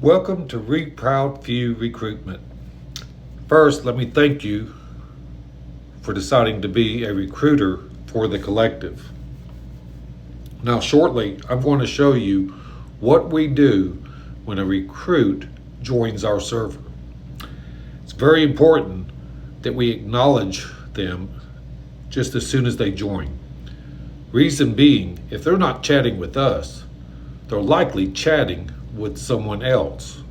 Welcome to Proud Few Recruitment. First, let me thank you for deciding to be a recruiter for the collective. Now, shortly, I'm going to show you what we do when a recruit joins our server. It's very important that we acknowledge them just as soon as they join. Reason being, if they're not chatting with us, they're likely chatting with someone else.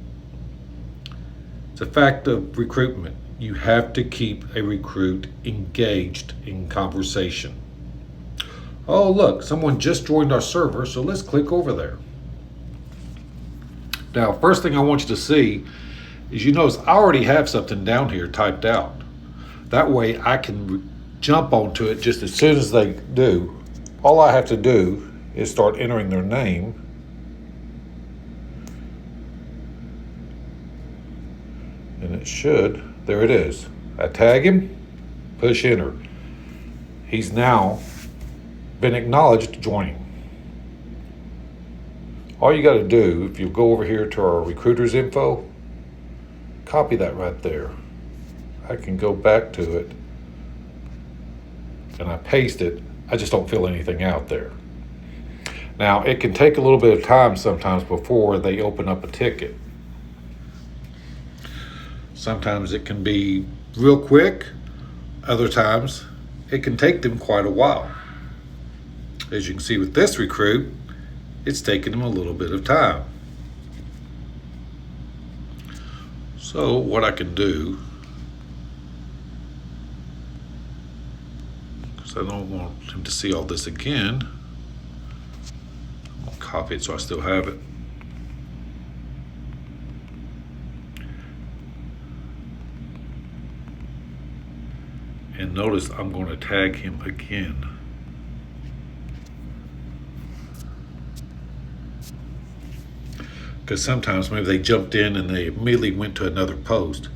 It's a fact of recruitment. You have to keep a recruit engaged in conversation. Oh, look, someone just joined our server, so let's click over there. Now, first thing I want you to see is you notice I already have something down here typed out. That way I can jump onto it just as soon as they do. All I have to do is start entering their name. And it should, there it is. I tag him, push enter. He's now been acknowledged joining. All you got to do, if you go over here to our recruiters info, copy that right there. I can go back to it and I paste it. I just don't fill anything out there. Now, it can take a little bit of time sometimes before they open up a ticket. Sometimes it can be real quick. Other times it can take them quite a while. As you can see with this recruit, it's taken him a little bit of time. So what I can do, because I don't want him to see all this again, I'm going to copy it so I still have it. And notice I'm going to tag him again. Because sometimes maybe they jumped in and they immediately went to another post.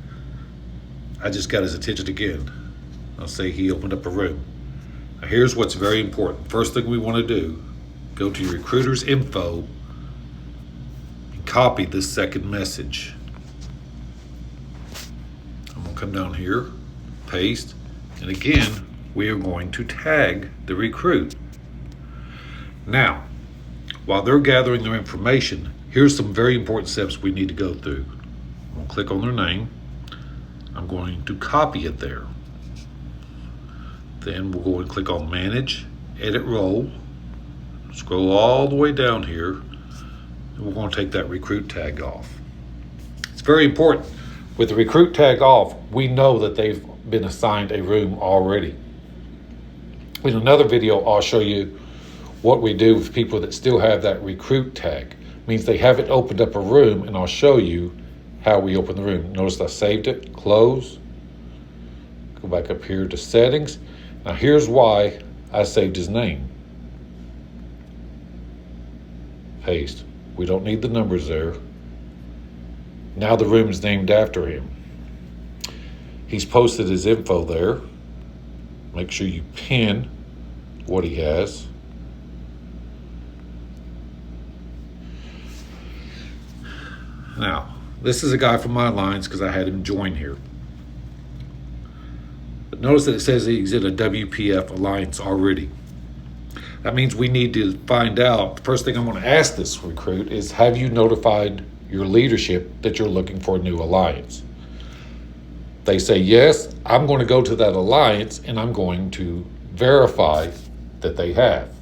I just got his attention again. I'll say he opened up a room. Now here's what's very important. First thing we want to do, go to your recruiter's info and copy this second message. I'm going to come down here, paste. And again, we are going to tag the recruit. Now, while they're gathering their information, here's some very important steps we need to go through. I'm going to click on their name. I'm going to copy it there. Then we'll go and click on Manage, Edit Role. Scroll all the way down here. And we're going to take that recruit tag off. It's very important. With the recruit tag off, we know that they've been assigned a room already. In another video, I'll show you what we do with people that still have that recruit tag. It means they haven't opened up a room, and I'll show you how we open the room. Notice I saved it, close, go back up here to settings. Now here's why I saved his name. Paste. We don't need the numbers there. Now the room is named after him. He's posted his info there. Make sure you pin what he has. Now, this is a guy from my lines because I had him join here. But notice that it says he's in a WPF alliance already. That means we need to find out. The first thing I'm going to ask this recruit is, have you notified your leadership that you're looking for a new alliance? They say yes, I'm going to go to that alliance and I'm going to verify that they have.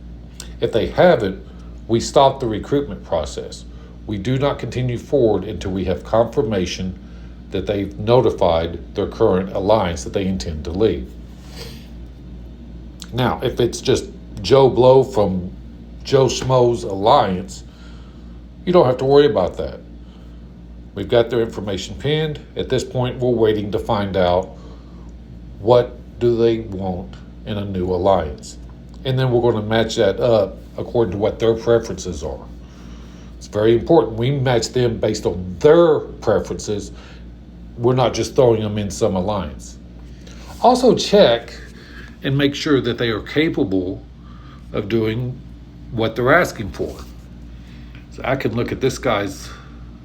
If they haven't, we stop the recruitment process. We do not continue forward until we have confirmation that they've notified their current alliance that they intend to leave. Now, if it's just Joe Blow from Joe Schmo's alliance, you don't have to worry about that. We've got their information pinned. At this point, we're waiting to find out what do they want in a new alliance. And then we're going to match that up according to what their preferences are. It's very important. We match them based on their preferences. We're not just throwing them in some alliance. Also check and make sure that they are capable of doing what they're asking for. So I can look at this guy's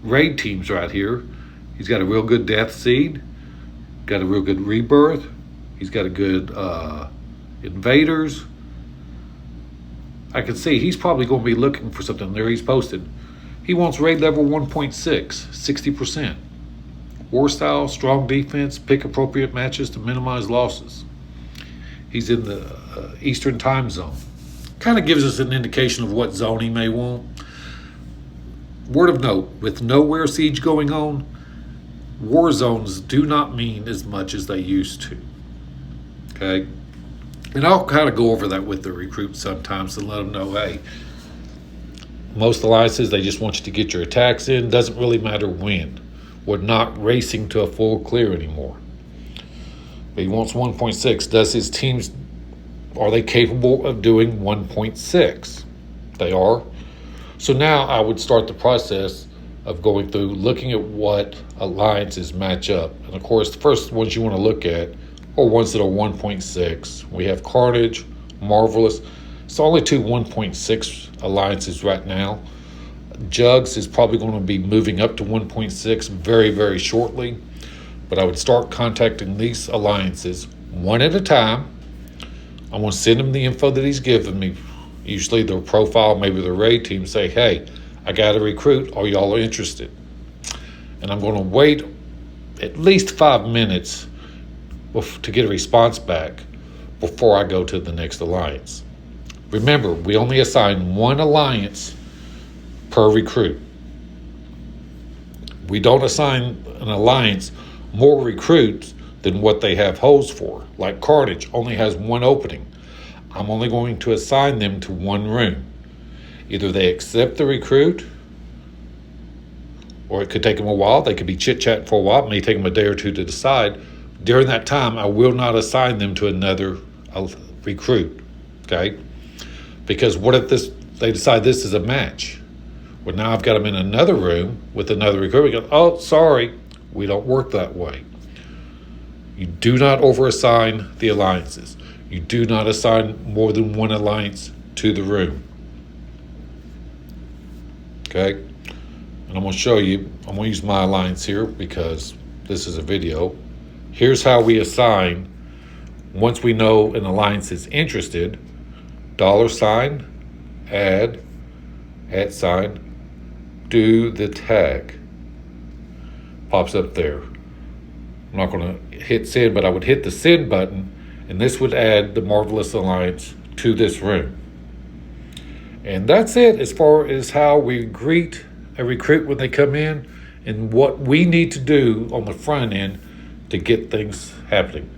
raid teams right here. He's got a real good death seed, got a real good rebirth. He's got a good invaders. I can see he's probably going to be looking for something there. He's posted. He wants raid level 1.6, 60%. War style, strong defense, pick appropriate matches to minimize losses. He's in the Eastern time zone. Kind of gives us an indication of what zone he may want. Word of note, with nowhere siege going on, war zones do not mean as much as they used to. Okay? And I'll kind of go over that with the recruits sometimes and let them know, hey, most alliances, they just want you to get your attacks in. Doesn't really matter when. We're not racing to a full clear anymore. But he wants 1.6. Does his teams, are they capable of doing 1.6? They are. So now I would start the process of going through, looking at what alliances match up. And of course, the first ones you want to look at are ones that are 1.6. We have Carnage, Marvelous. It's only two 1.6 alliances right now. Jugs is probably going to be moving up to 1.6 very, very shortly. But I would start contacting these alliances one at a time. I'm going to send them the info that he's given me. Usually their profile, maybe their raid team, say, hey, I got a recruit. Are y'all interested? And I'm going to wait at least 5 minutes to get a response back before I go to the next alliance. Remember, we only assign one alliance per recruit. We don't assign an alliance more recruits than what they have holes for. Like Carnage only has one opening. I'm only going to assign them to one room. Either they accept the recruit, or it could take them a while. They could be chit-chatting for a while. It may take them a day or two to decide. During that time, I will not assign them to another recruit, okay? Because what if they decide this is a match? Well, now I've got them in another room with another recruit. We go, oh, sorry, we don't work that way. You do not over-assign the alliances. You do not assign more than one alliance to the room. Okay? And I'm going to show you, I'm going to use my alliance here because this is a video. Here's how we assign, once we know an alliance is interested, $, add sign, do the tag. Pops up there. I'm not going to hit send, but I would hit the send button, and this would add the Marvelous Alliance to this room. And that's it as far as how we greet a recruit when they come in and what we need to do on the front end to get things happening.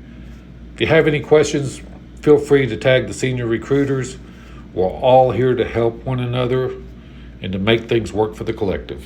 If you have any questions, feel free to tag the senior recruiters. We're all here to help one another and to make things work for the collective.